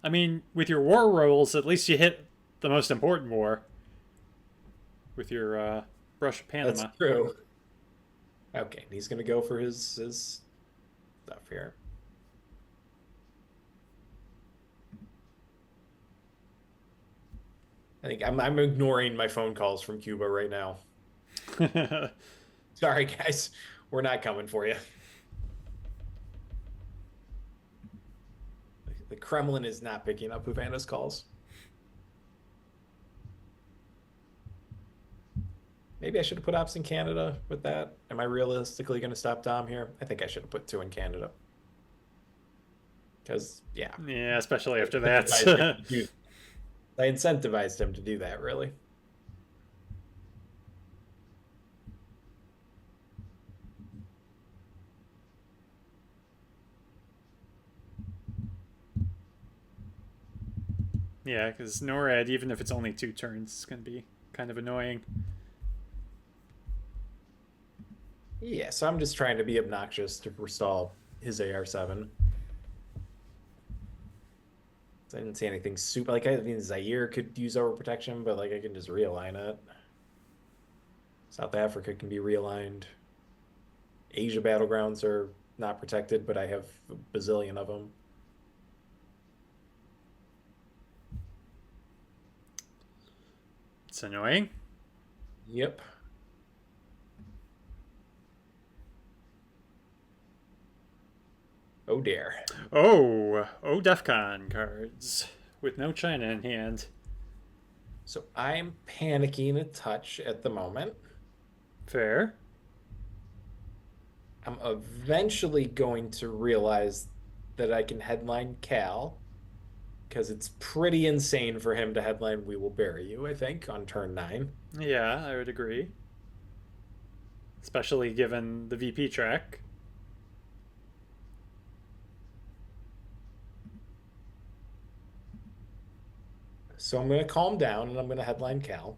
I mean, with your war rolls, at least you hit the most important war. With your Brush of Panama. That's true. Okay, he's gonna go for his stuff here. I think I'm ignoring my phone calls from Cuba right now. Sorry, guys, we're not coming for you. The Kremlin is not picking up Havana's calls. Maybe I should have put ops in Canada with that. Am I realistically going to stop Dom here? I think I should have put 2 in Canada. Because, yeah. Yeah, especially after that. I incentivized him to do that, really. Yeah, because NORAD, even if it's only 2 turns, it's going to be kind of annoying. Yeah, so I'm just trying to be obnoxious to forestall his AR-7. I didn't see anything super... Like, I mean, Zaire could use overprotection, but, like, I can just realign it. South Africa can be realigned. Asia battlegrounds are not protected, but I have a bazillion of them. It's annoying. Yep. Oh dear. Oh, DEFCON cards with no China in hand. So I'm panicking a touch at the moment. Fair. I'm eventually going to realize that I can headline Cal because it's pretty insane for him to headline We Will Bury You, I think, on turn 9. Yeah, I would agree. Especially given the VP track. So I'm going to calm down and I'm going to headline Cal.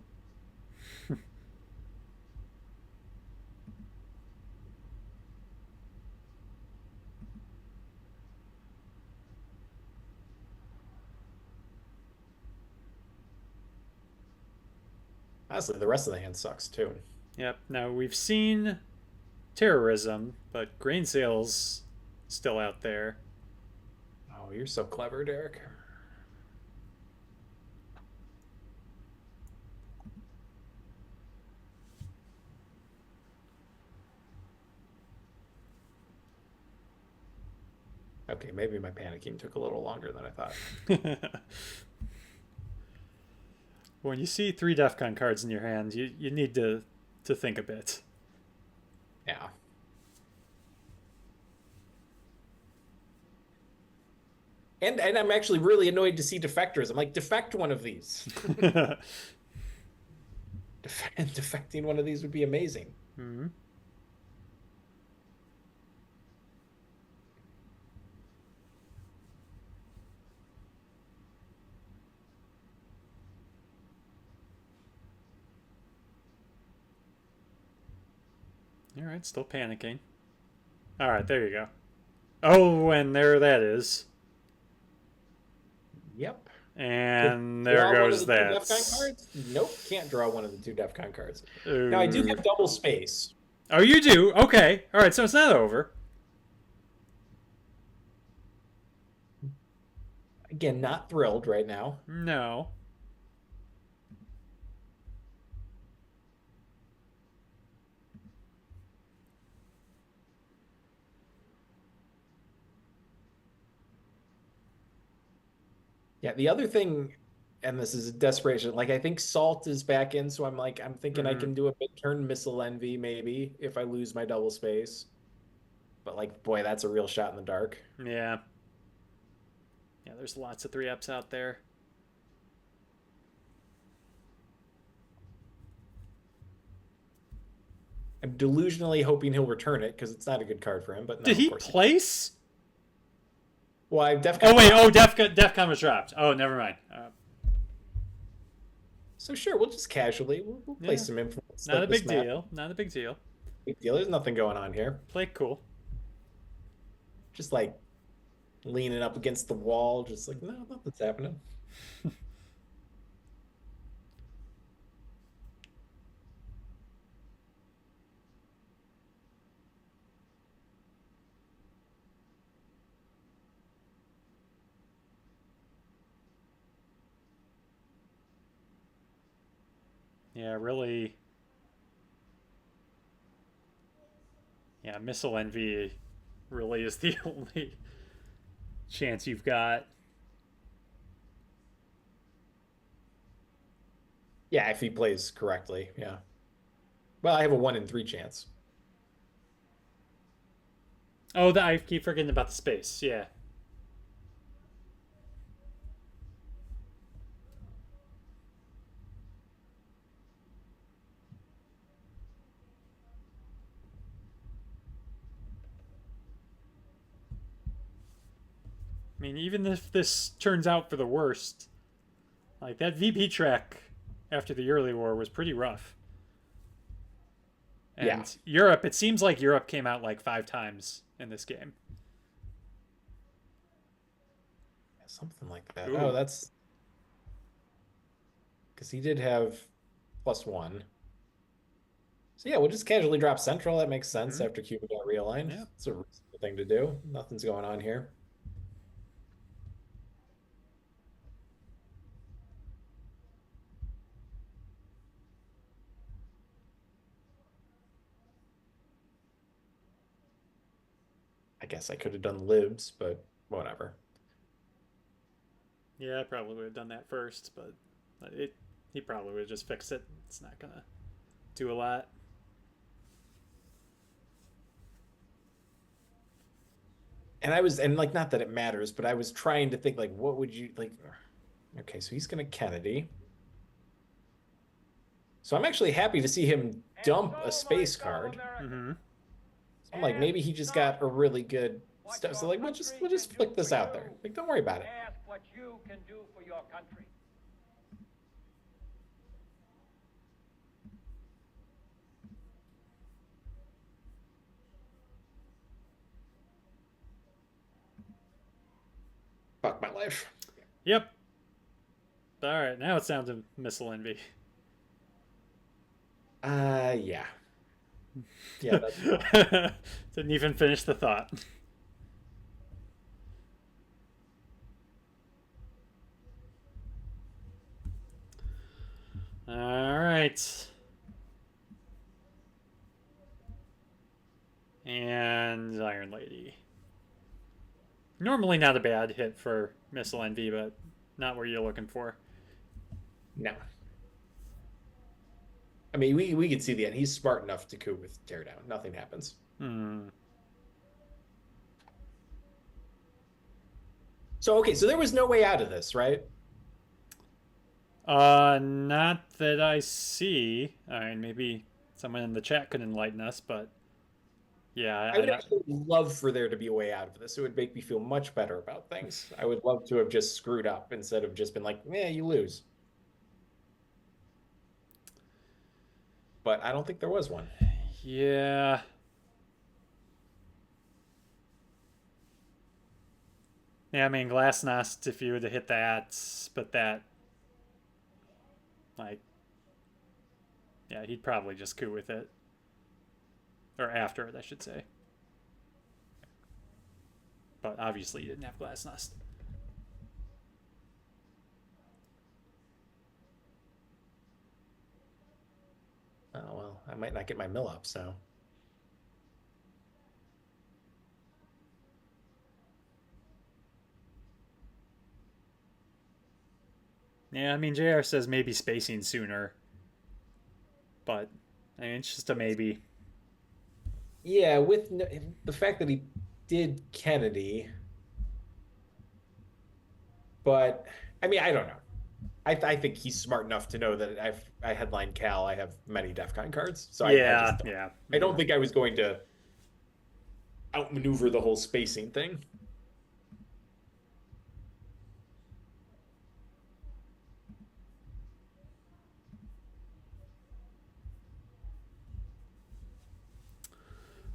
Honestly, the rest of the hand sucks too. Yep. Now we've seen terrorism, but grain sales still out there. Oh, you're so clever, Derek. Okay, maybe my panicking took a little longer than I thought. When you see 3 DEFCON cards in your hand, you need to think a bit. Yeah. And I'm actually really annoyed to see defectors. I'm like, defect one of these. Defecting one of these would be amazing. Mm-hmm. All right, still panicking. All right, there you go. Oh, and there that is. Yep. And there goes that. DEFCON cards? Nope, can't draw one of the 2 DEFCON cards. Ooh. Now I do have double space. Oh, you do? Okay. All right, so it's not over. Again, not thrilled right now. No. Yeah, the other thing, and this is a desperation, like I think Salt is back in, so I'm thinking I can do a mid-turn Missile Envy maybe if I lose my double space. But like, boy, that's a real shot in the dark. Yeah. Yeah, there's lots of 3-ups out there. I'm delusionally hoping he'll return it because it's not a good card for him. But no, did he of course place? Well, I DEFCON. Oh wait, oh DEFCON was dropped. Oh, never mind. So sure, we'll just casually we'll play some influence. Not a big deal. Not a big deal. Big deal. There's nothing going on here. Play cool. Just like leaning up against the wall, just like no, nothing's happening. Yeah, really. Yeah, Missile Envy really is the only chance you've got. Yeah, if he plays correctly, yeah. Well, I have a 1 in 3 chance. Oh, I keep forgetting about the space. Yeah. I mean, even if this turns out for the worst, like that VP track after the early war was pretty rough. And yeah. Europe, it seems like Europe came out like 5 times in this game. Something like that. Ooh. Oh, that's because he did have +1. So yeah, we'll just casually drop Central. That makes sense after Cuba got realigned. Yeah. It's a reasonable thing to do. Nothing's going on here. I guess I could have done libs, but whatever. Yeah, I probably would have done that first, but he probably would have just fixed it. It's not gonna do a lot. And like, not that it matters, but I was trying to think, like, what would you like? Okay, so he's gonna Kennedy. So I'm actually happy to see him dump a space card. Mm-hmm. So I'm like, maybe he just got a really good stuff. So like, we'll just flick this out there. Like, don't worry about it. Ask what you can do for your country. Fuck my life. Yep. All right, now it's down to Missile Envy. Yeah. Yeah, that's Didn't even finish the thought. All right. And Iron Lady. Normally not a bad hit for Missile Envy, but not what you're looking for. no. I mean, we could see the end. He's smart enough to coup with Teardown. Nothing happens. So okay, so there was no way out of this, right? Not that I see. I mean, maybe someone in the chat could enlighten us, but yeah, I would actually love for there to be a way out of this. It would make me feel much better about things. I would love to have just screwed up instead of just been like, "Yeah, you lose." But I don't think there was one. Yeah. Yeah, I mean, Glasnost, if you would have hit that, but that, like, yeah, he'd probably just coup with it. Or after it, I should say. But obviously you didn't have Glasnost. Oh, well, I might not get my mill up, so. Yeah, I mean, JR says maybe spacing sooner. But, I mean, it's just a maybe. Yeah, with the fact that he did Kennedy. But, I mean, I don't know. I think he's smart enough to know that I headline Cal. I have many DEF CON cards. So I don't think I was going to outmaneuver the whole spacing thing.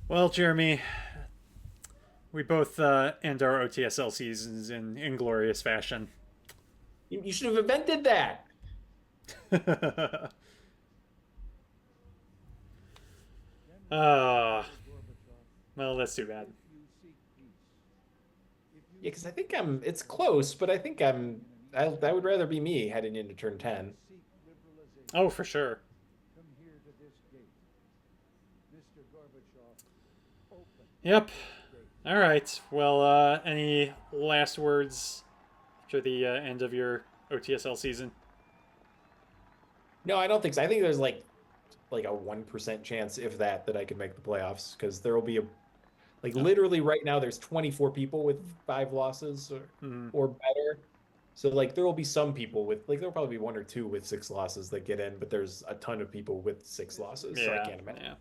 Well, Jeremy, we both end our OTSL seasons in inglorious fashion. You should have invented that. Well, that's too bad. Yeah, because I think it's close, but I think that would rather be me heading into turn 10. Oh, for sure. Yep. All right. Well, any last words after the end of your OTSL season? No, I don't think so. I think there's like a 1% chance, if that I could make the playoffs, because there will be literally right now there's 24 people with 5 losses or better. So like there will be some people with there'll probably be 1 or 2 with 6 losses that get in, but there's a ton of people with 6 losses. Yeah, so I can't imagine.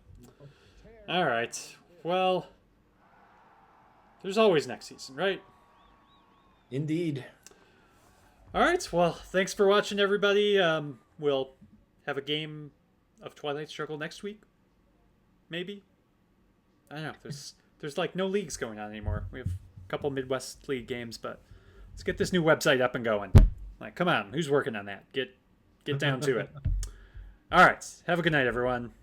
Yeah. All right. Well, there's always next season, right? Indeed. All right. Well, thanks for watching, everybody. We'll have a game of Twilight Struggle next week. Maybe. I don't know. There's like no leagues going on anymore. We have a couple Midwest League games, but let's get this new website up and going. Like, come on, who's working on that? Get down to it. All right. Have a good night, everyone.